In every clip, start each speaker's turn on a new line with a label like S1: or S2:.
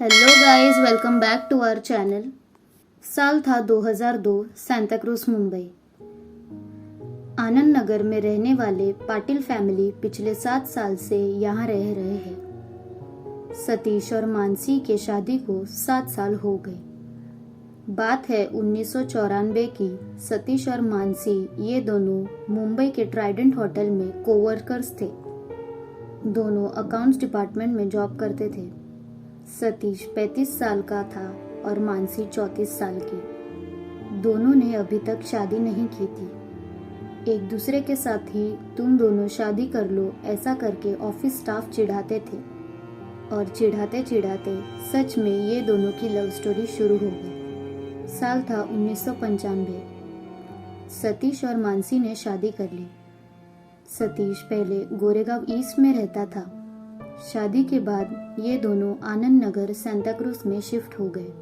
S1: Hello guys, welcome back to our channel. साल था 2002, सांता क्रूज, मुंबई। आनंद नगर में रहने वाले पाटिल फैमिली पिछले 7 साल से यहाँ रह रहे हैं। सतीश और मानसी के शादी को 7 साल हो गए। बात है 1994 की। सतीश और मानसी ये दोनों मुंबई के ट्राइडेंट होटल में कोवर्कर्स थे। दोनों अकाउंट्स डिपार्टमेंट में जॉब करते थे। सतीश 35 साल का था और मानसी 34 साल की। दोनों ने अभी तक शादी नहीं की थी। एक दूसरे के साथ ही तुम दोनों शादी कर लो ऐसा करके ऑफिस स्टाफ चिढ़ाते थे और चिढ़ाते चिढ़ाते सच में ये दोनों की लव स्टोरी शुरू हो गई। साल था 1995। सतीश और मानसी ने शादी कर ली। सतीश पहले गोरेगांव ईस्ट में रहता था। शादी के बाद ये दोनों आनंद नगर सांता क्रूज में शिफ्ट हो गए।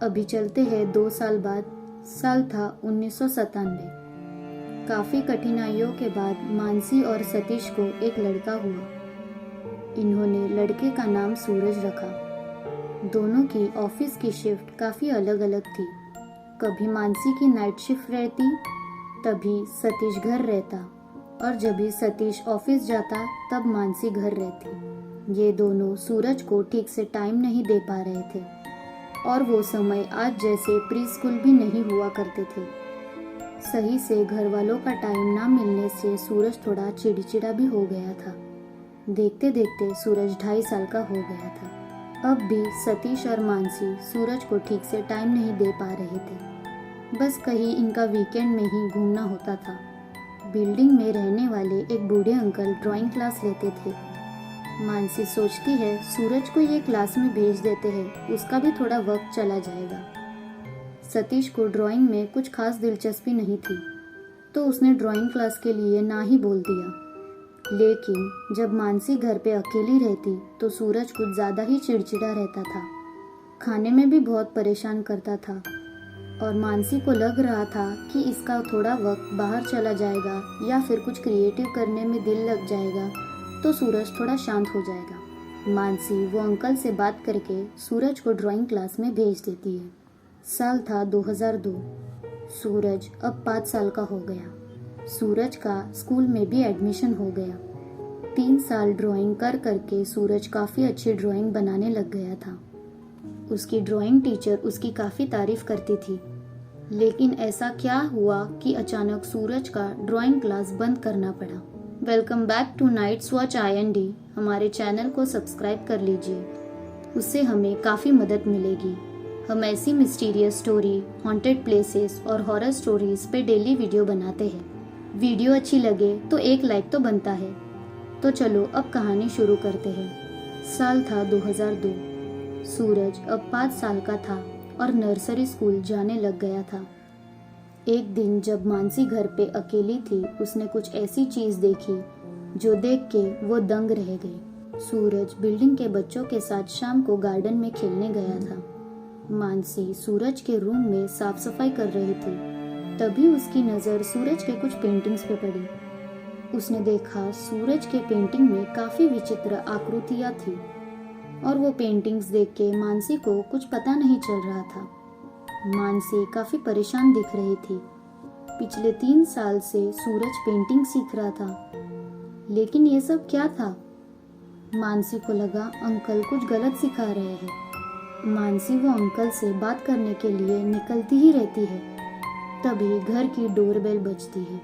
S1: अभी चलते हैं 2 साल बाद। साल था 1997। काफी कठिनाइयों के बाद मानसी और सतीश को एक लड़का हुआ। इन्होंने लड़के का नाम सूरज रखा। दोनों की ऑफिस की शिफ्ट काफी अलग अलग थी। कभी मानसी की नाइट शिफ्ट रहती, तभी सतीश घर रहता, और जब भी सतीश ऑफिस जाता तब मानसी घर रहती। ये दोनों सूरज को ठीक से टाइम नहीं दे पा रहे थे और वो समय आज जैसे प्री स्कूल भी नहीं हुआ करते थे। सही से घर वालों का टाइम ना मिलने से सूरज थोड़ा चिड़चिड़ा भी हो गया था। देखते देखते सूरज 2.5 साल का हो गया था। अब भी सतीश और मानसी सूरज को ठीक से टाइम नहीं दे पा रहे थे। बस कहीं इनका वीकेंड में ही घूमना होता था। बिल्डिंग में रहने वाले एक बूढ़े अंकल ड्राइंग क्लास लेते थे। मानसी सोचती है सूरज को ये क्लास में भेज देते हैं, उसका भी थोड़ा वक्त चला जाएगा। सतीश को ड्राइंग में कुछ खास दिलचस्पी नहीं थी, तो उसने ड्राइंग क्लास के लिए ना ही बोल दिया। लेकिन जब मानसी घर पे अकेली रहती तो सूरज कुछ ज़्यादा ही चिड़चिड़ा रहता था। खाने में भी बहुत परेशान करता था और मानसी को लग रहा था कि इसका थोड़ा वक्त बाहर चला जाएगा या फिर कुछ क्रिएटिव करने में दिल लग जाएगा तो सूरज थोड़ा शांत हो जाएगा। मानसी वो अंकल से बात करके सूरज को ड्राइंग क्लास में भेज देती है। साल था 2002। सूरज अब 5 साल का हो गया। सूरज का स्कूल में भी एडमिशन हो गया। 3 साल ड्राइंग कर करके सूरज काफ़ी अच्छी ड्राइंग बनाने लग गया था। उसकी ड्राइंग टीचर उसकी काफ़ी तारीफ करती थी। लेकिन ऐसा क्या हुआ कि अचानक सूरज का ड्राइंग क्लास बंद करना पड़ा। Welcome back to nights watch IND। हमारे चैनल को सब्सक्राइब कर लीजिए, उससे हमें काफ़ी मदद मिलेगी। हम ऐसी मिस्टीरियस स्टोरी, हॉन्टेड प्लेसेस और हॉरर स्टोरीज पे डेली वीडियो बनाते हैं। वीडियो अच्छी लगे तो एक लाइक तो बनता है। तो चलो अब कहानी शुरू करते हैं। साल था 2002। सूरज अब 5 साल का था और नर्सरी स्कूल जाने लग गया था। एक दिन जब मानसी घर पे अकेली थी, उसने कुछ ऐसी चीज देखी जो देख के वो दंग रह गई। सूरज बिल्डिंग के बच्चों के साथ शाम को गार्डन में खेलने गया था। मानसी सूरज के रूम में साफ सफाई कर रही थी। तभी उसकी नज़र सूरज के कुछ पेंटिंग्स पे पड़ी। उसने देखा सूरज के पेंटिंग में काफ़ी विचित्र आकृतियाँ थी और वो पेंटिंग्स देख के मानसी को कुछ पता नहीं चल रहा था। मानसी काफ़ी परेशान दिख रही थी। पिछले 3 साल से सूरज पेंटिंग सीख रहा था, लेकिन ये सब क्या था? मानसी को लगा अंकल कुछ गलत सिखा रहे हैं। मानसी वो अंकल से बात करने के लिए निकलती ही रहती है। तभी घर की डोरबेल बजती है।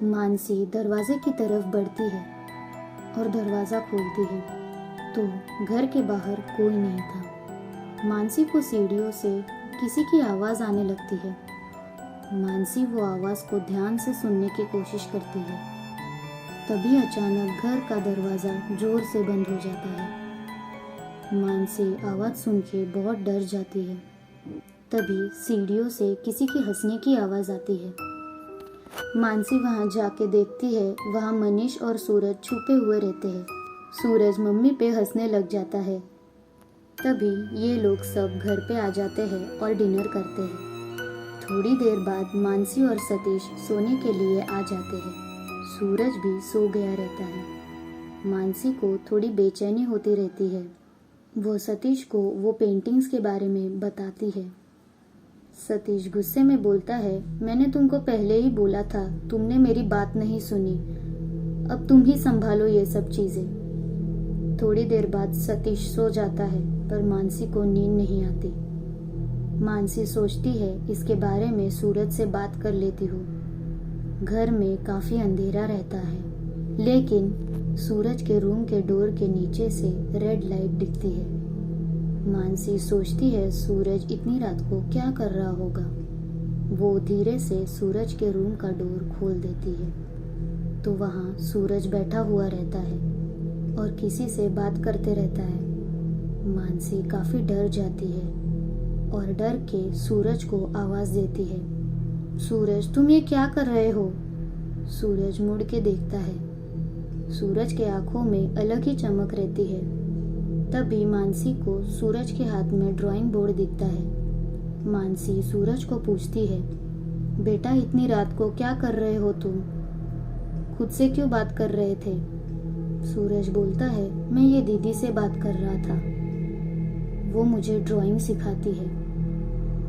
S1: मानसी दरवाजे की तरफ बढ़ती है और दरवाज़ा खोलती है तो घर के बाहर कोई नहीं था। मानसी को सीढ़ियों से किसी की आवाज़ आने लगती है। मानसी वो आवाज़ को ध्यान से सुनने की कोशिश करती है। तभी अचानक घर का दरवाज़ा जोर से बंद हो जाता है। मानसी आवाज़ सुन के बहुत डर जाती है। तभी सीढ़ियों से किसी की हंसने की आवाज़ आती है। मानसी वहाँ जाके देखती है, वहाँ मनीष और सूरज छुपे हुए रहते हैं। सूरज मम्मी पे हंसने लग जाता है। तभी ये लोग सब घर पे आ जाते हैं और डिनर करते हैं। थोड़ी देर बाद मानसी और सतीश सोने के लिए आ जाते हैं। सूरज भी सो गया रहता है। मानसी को थोड़ी बेचैनी होती रहती है। वो सतीश को वो पेंटिंग्स के बारे में बताती है। सतीश गुस्से में बोलता है, मैंने तुमको पहले ही बोला था, तुमने मेरी बात नहीं सुनी। अब तुम ही संभालो ये सब चीजें। थोड़ी देर बाद सतीश सो जाता है, पर मानसी को नींद नहीं आती। मानसी सोचती है इसके बारे में सूरज से बात कर लेती हूँ। घर में काफी अंधेरा रहता है, लेकिन सूरज के रूम के डोर के नीचे से रेड लाइट दिखती है। मानसी सोचती है सूरज इतनी रात को क्या कर रहा होगा। वो धीरे से सूरज के रूम का डोर खोल देती है, तो वहाँ सूरज बैठा हुआ रहता है और किसी से बात करते रहता है। मानसी काफी डर जाती है और डर के सूरज को आवाज देती है, सूरज तुम ये क्या कर रहे हो? सूरज मुड़ के देखता है। सूरज के आंखों में अलग ही चमक रहती है। तभी मानसी को सूरज के हाथ में ड्राइंग बोर्ड दिखता है। मानसी सूरज को पूछती है, बेटा इतनी रात को क्या कर रहे हो तुम? खुद से क्यों बात कर रहे थे? सूरज बोलता है, मैं ये दीदी से बात कर रहा था, वो मुझे ड्राइंग सिखाती है।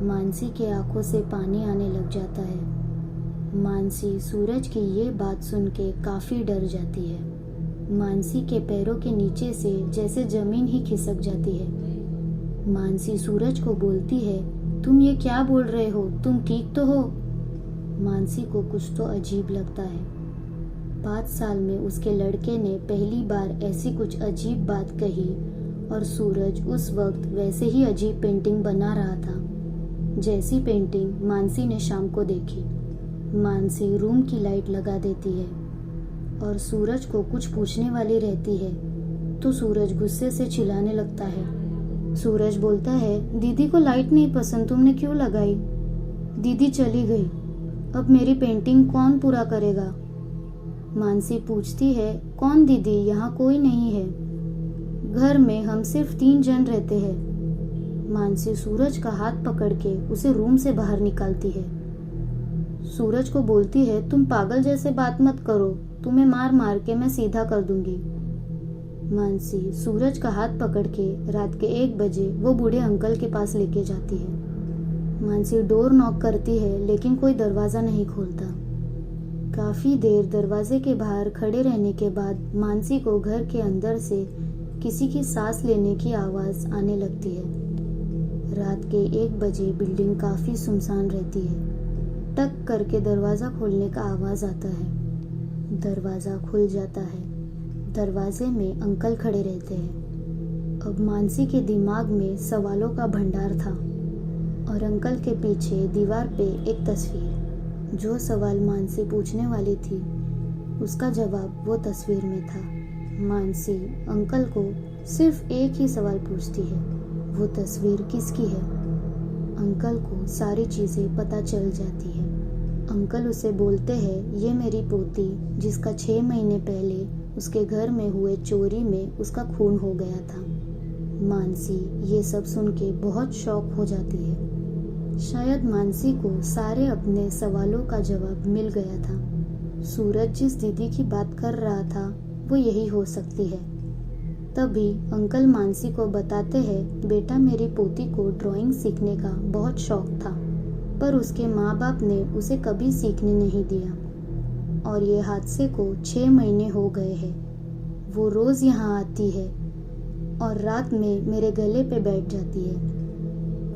S1: मानसी के आंखों से पानी आने लग जाता है। मानसी सूरज की ये बात सुन के काफी डर जाती है। मानसी के पैरों के नीचे से जैसे जमीन ही खिसक जाती है। मानसी सूरज को बोलती है, तुम ये क्या बोल रहे हो? तुम ठीक तो हो? मानसी को कुछ तो अजीब लगता है। 5 साल में उसके लड़के ने पहली बार ऐसी कुछ अजीब बात कही और सूरज उस वक्त वैसे ही अजीब पेंटिंग बना रहा था जैसी पेंटिंग मानसी ने शाम को देखी। मानसी रूम की लाइट लगा देती है और सूरज को कुछ पूछने वाली रहती है तो सूरज गुस्से से चिल्लाने लगता है। सूरज बोलता है, दीदी को लाइट नहीं पसंद, तुमने क्यों लगाई? दीदी चली गई, अब मेरी पेंटिंग कौन पूरा करेगा? मानसी पूछती है, कौन दीदी? यहाँ कोई नहीं है, घर में हम सिर्फ 3 जन रहते हैं। मानसी सूरज का हाथ पकड़ के उसे रूम से बाहर निकालती है। सूरज को बोलती है, तुम पागल जैसे बात मत करो, तुम्हें मार मार के मैं सीधा कर दूंगी। मानसी सूरज का हाथ पकड़ के रात के 1 बजे वो बूढ़े अंकल के पास लेके जाती है। मानसी डोर नॉक करती है, लेकिन कोई दरवाजा नहीं खोलता। काफी देर दरवाजे के बाहर खड़े रहने के बाद मानसी को घर के अंदर से किसी की सांस लेने की आवाज आने लगती है। रात के 1 बजे बिल्डिंग काफी सुनसान रहती है। टक करके दरवाजा खोलने का आवाज आता है। दरवाजा खुल जाता है। दरवाजे में अंकल खड़े रहते हैं। अब मानसी के दिमाग में सवालों का भंडार था और अंकल के पीछे दीवार पे एक तस्वीर। जो सवाल मानसी पूछने वाली थी उसका जवाब वो तस्वीर में था। मानसी अंकल को सिर्फ एक ही सवाल पूछती है, वो तस्वीर किसकी है? अंकल को सारी चीज़ें पता चल जाती है। अंकल उसे बोलते हैं, ये मेरी पोती जिसका 6 महीने पहले उसके घर में हुए चोरी में उसका खून हो गया था। मानसी ये सब सुन के बहुत शॉक हो जाती है। शायद मानसी को सारे अपने सवालों का जवाब मिल गया था। सूरज जिस दीदी की बात कर रहा था वो यही हो सकती है। तभी अंकल मानसी को बताते हैं, बेटा मेरी पोती को ड्राइंग सीखने का बहुत शौक था, पर उसके माँ बाप ने उसे कभी सीखने नहीं दिया और ये हादसे को 6 महीने हो गए हैं। वो रोज़ यहाँ आती है और रात में मेरे गले पे बैठ जाती है।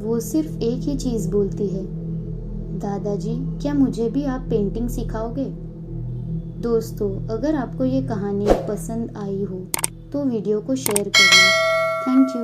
S1: वो सिर्फ एक ही चीज़ बोलती है, दादाजी क्या मुझे भी आप पेंटिंग सिखाओगे? दोस्तों, अगर आपको ये कहानी पसंद आई हो तो वीडियो को शेयर करना। Thank you.